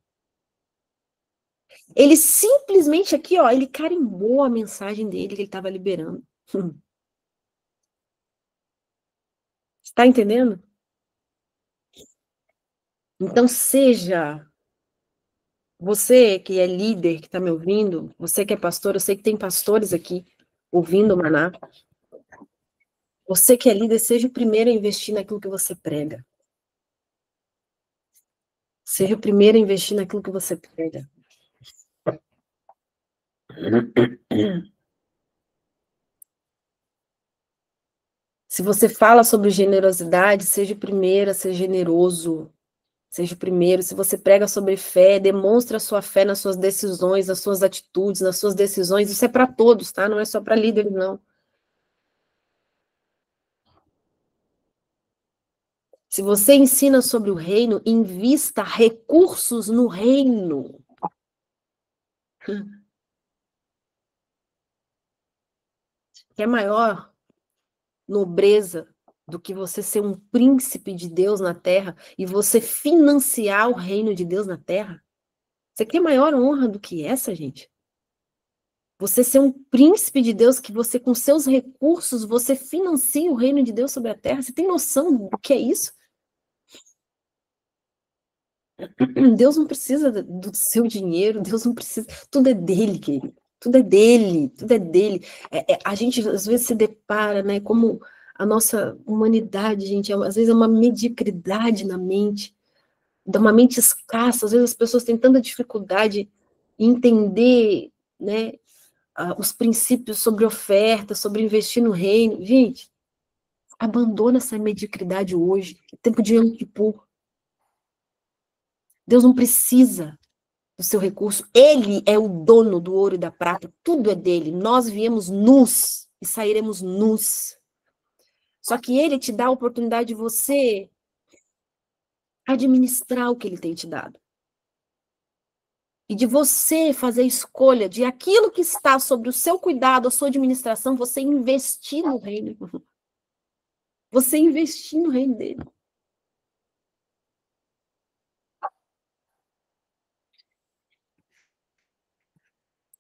Ele simplesmente aqui, ó, ele carimbou a mensagem dele que ele estava liberando. Está entendendo? Então, seja você que é líder, que está me ouvindo, você que é pastor, eu sei que tem pastores aqui ouvindo o Maná. Você que é líder, seja o primeiro a investir naquilo que você prega. Seja o primeiro a investir naquilo que você prega. Se você fala sobre generosidade, seja o primeiro a ser generoso. Seja o primeiro. Se você prega sobre fé, demonstre a sua fé nas suas decisões, nas suas atitudes, nas suas decisões. Isso é para todos, tá? Não é só para líderes, não. Se você ensina sobre o reino, invista recursos no reino. Que é maior nobreza do que você ser um príncipe de Deus na terra e você financiar o reino de Deus na terra? Você quer maior honra do que essa, gente? Você ser um príncipe de Deus que você, com seus recursos, você financia o reino de Deus sobre a terra? Você tem noção do que é isso? Deus não precisa do seu dinheiro, Deus não precisa, tudo é dele, querido. Tudo é dele, tudo é dele. A gente, às vezes, se depara, né, como a nossa humanidade, gente, às vezes é uma mediocridade na mente, de uma mente escassa, às vezes as pessoas têm tanta dificuldade em entender, né, os princípios sobre oferta, sobre investir no reino. Gente, abandona essa mediocridade hoje, é tempo de Yom Kippur. Deus não precisa do seu recurso. Ele é o dono do ouro e da prata, tudo é dele. Nós viemos nus e sairemos nus. Só que ele te dá a oportunidade de você administrar o que ele tem te dado. E de você fazer a escolha de aquilo que está sobre o seu cuidado, a sua administração, você investir no reino. Você investir no reino dele.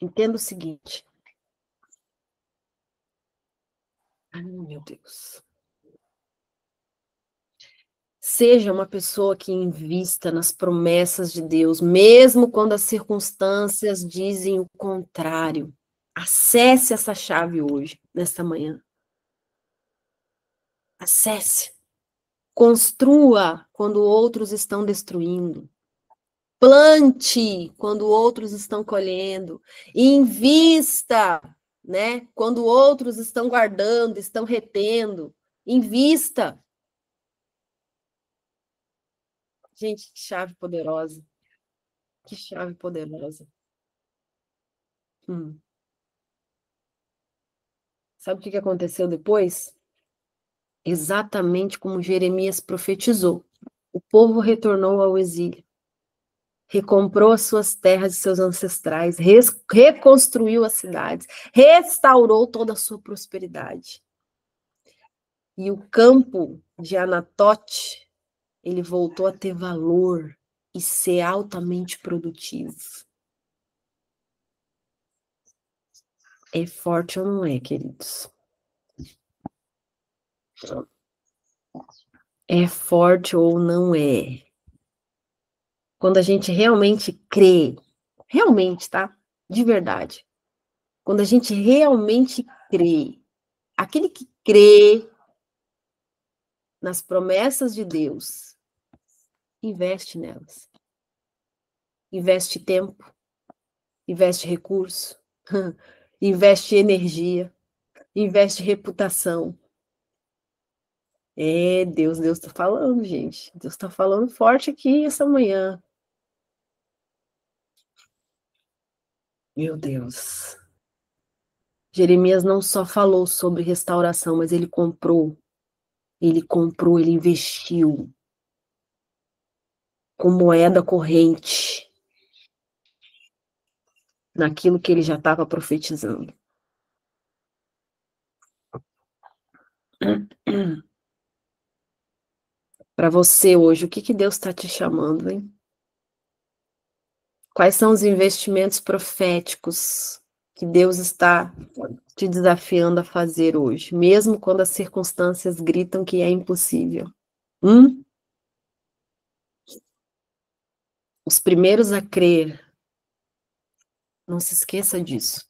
Entenda o seguinte. Ai, meu Deus. Seja uma pessoa que invista nas promessas de Deus, mesmo quando as circunstâncias dizem o contrário. Acesse essa chave hoje, nesta manhã. Acesse. Construa quando outros estão destruindo. Plante quando outros estão colhendo. Invista, né? Quando outros estão guardando, estão retendo. Invista. Gente, que chave poderosa. Que chave poderosa. Sabe o que aconteceu depois? Exatamente como Jeremias profetizou. O povo retornou ao exílio. Recomprou as suas terras de seus ancestrais, reconstruiu as cidades, restaurou toda a sua prosperidade. E o campo de Anatote, ele voltou a ter valor e ser altamente produtivo. É forte ou não é, queridos? É forte ou não é? Quando a gente realmente crê, realmente, tá? De verdade. Quando a gente realmente crê, aquele que crê nas promessas de Deus, investe nelas. Investe tempo, investe recurso, investe energia, investe reputação. É, Deus está falando, gente. Deus está falando forte aqui essa manhã. Meu Deus. Jeremias não só falou sobre restauração, mas ele comprou, ele investiu com moeda corrente naquilo que ele já estava profetizando. Para você hoje, o que Deus está te chamando, hein? Quais são os investimentos proféticos que Deus está te desafiando a fazer hoje, mesmo quando as circunstâncias gritam que é impossível? Os primeiros a crer, não se esqueça disso.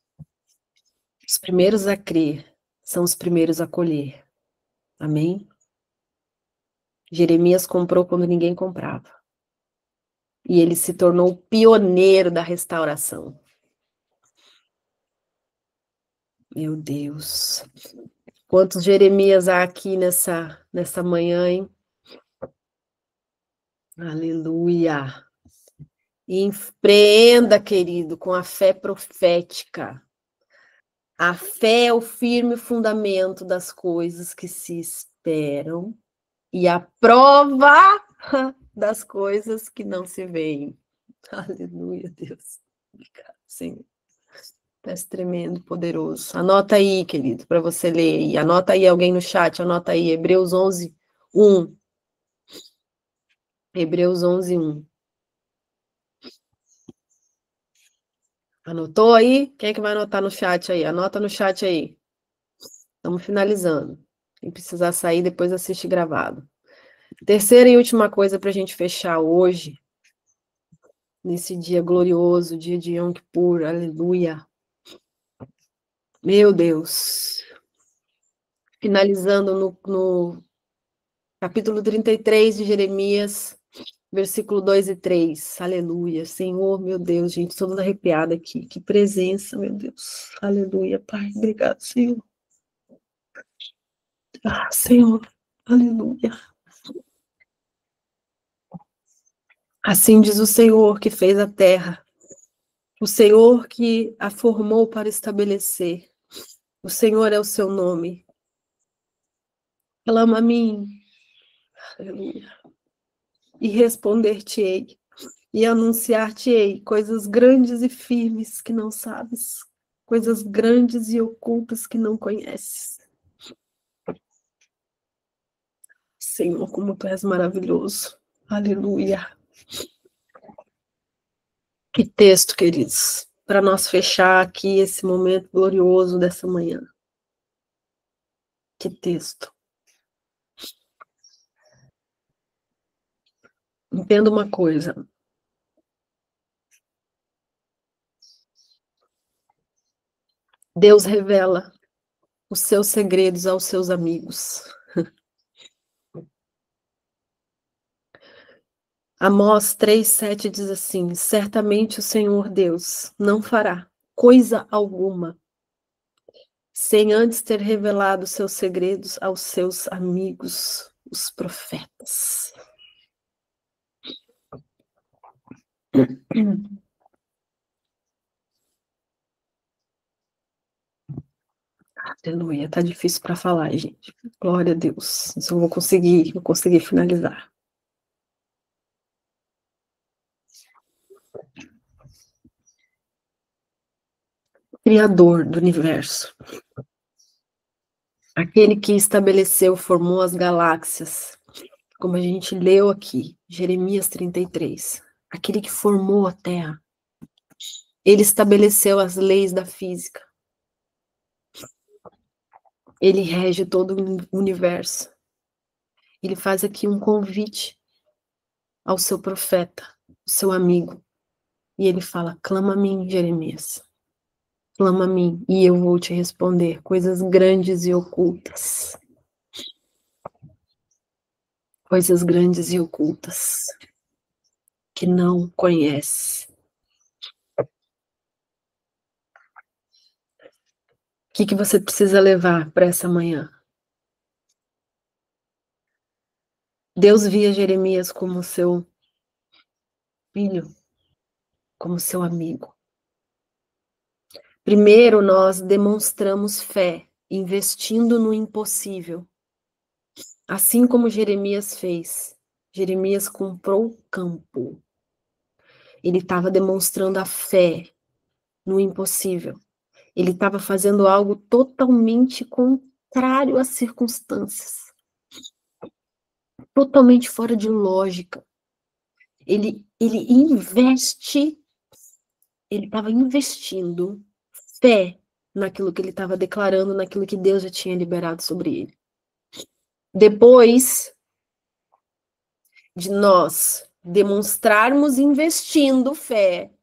Os primeiros a crer são os primeiros a colher. Amém? Jeremias comprou quando ninguém comprava. E ele se tornou o pioneiro da restauração. Meu Deus. Quantos Jeremias há aqui nessa manhã, hein? Aleluia. Empreenda, querido, com a fé profética. A fé é o firme fundamento das coisas que se esperam e a prova das coisas que não se veem. Aleluia, Deus. Obrigado, Senhor. Parece tremendo, poderoso. Anota aí, querido, para você ler aí. Anota aí alguém no chat, anota aí, Hebreus 11, 1. Hebreus 11, 1. Anotou aí? Quem é que vai anotar no chat aí? Anota no chat aí. Estamos finalizando. Quem precisar sair, depois assiste gravado. Terceira e última coisa para a gente fechar hoje, nesse dia glorioso, dia de Yom Kippur, aleluia. Meu Deus. Finalizando no capítulo 33 de Jeremias, versículo 2 e 3. Aleluia. Senhor, meu Deus, gente, estou toda arrepiada aqui. Que presença, meu Deus. Aleluia, Pai. Obrigado, Senhor. Ah, Senhor. Aleluia. Assim diz o Senhor que fez a terra O Senhor que a formou para estabelecer. O Senhor é o seu nome. Clama a mim, aleluia, e responder-te-ei, e anunciar-te-ei coisas grandes e firmes que não sabes, coisas grandes e ocultas que não conheces. Senhor, como tu és maravilhoso. Aleluia. Que texto, queridos, para nós fechar aqui esse momento glorioso dessa manhã. Que texto. Entenda uma coisa. Deus revela os seus segredos aos seus amigos. Amós 3:7 diz assim: certamente o Senhor Deus não fará coisa alguma sem antes ter revelado seus segredos aos seus amigos, os profetas. Aleluia, tá difícil para falar, gente. Glória a Deus. Eu vou conseguir finalizar. Criador do universo. Aquele que estabeleceu, formou as galáxias, como a gente leu aqui, Jeremias 33. Aquele que formou a Terra. Ele estabeleceu as leis da física. Ele rege todo o universo. Ele faz aqui um convite ao seu profeta, ao seu amigo. E ele fala: clama a mim, Jeremias. Clama a mim, e eu vou te responder coisas grandes e ocultas. Coisas grandes e ocultas que não conhece. O que você precisa levar para essa manhã? Deus via Jeremias como seu filho, como seu amigo. Primeiro, nós demonstramos fé, investindo no impossível. Assim como Jeremias fez. Jeremias comprou o campo. Ele estava demonstrando a fé no impossível. Ele estava fazendo algo totalmente contrário às circunstâncias. Totalmente fora de lógica. Ele estava investindo fé naquilo que ele estava declarando, naquilo que Deus já tinha liberado sobre ele. Depois de nós demonstrarmos investindo fé,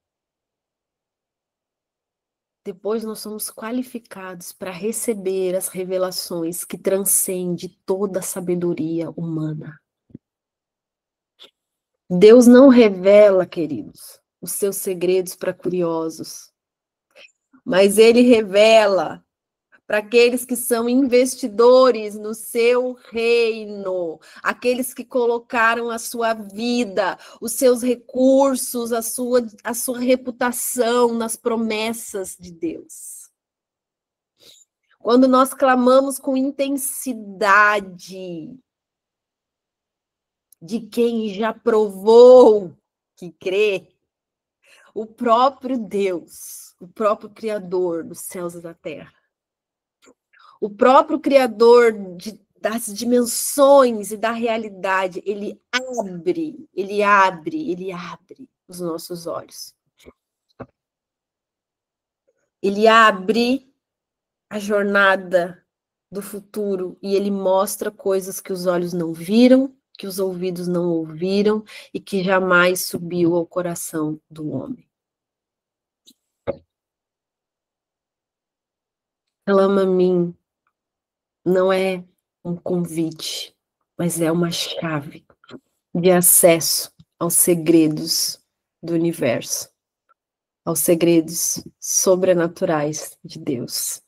depois nós somos qualificados para receber as revelações que transcendem toda a sabedoria humana. Deus não revela, queridos, os seus segredos para curiosos, mas Ele revela para aqueles que são investidores no seu reino, aqueles que colocaram a sua vida, os seus recursos, a sua reputação nas promessas de Deus. Quando nós clamamos com intensidade de quem já provou que crê, o próprio Deus, o próprio Criador dos céus e da terra, o próprio Criador das dimensões e da realidade, ele abre os nossos olhos. Ele abre a jornada do futuro e ele mostra coisas que os olhos não viram, que os ouvidos não ouviram e que jamais subiu ao coração do homem. Clama a mim não é um convite, mas é uma chave de acesso aos segredos do universo, aos segredos sobrenaturais de Deus.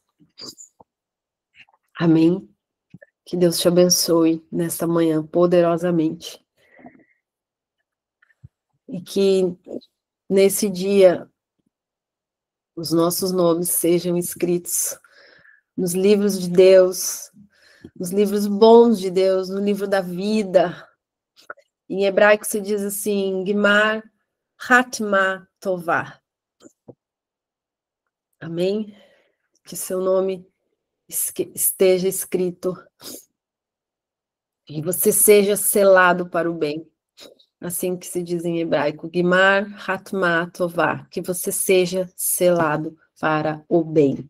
Amém? Que Deus te abençoe nesta manhã poderosamente. E que nesse dia os nossos nomes sejam escritos nos livros de Deus, nos livros bons de Deus, no livro da vida. Em hebraico se diz assim, Gimar Hatma Tová. Amém? Que seu nome esteja escrito e você seja selado para o bem. Assim que se diz em hebraico, Gimar Hatma Tová, que você seja selado para o bem.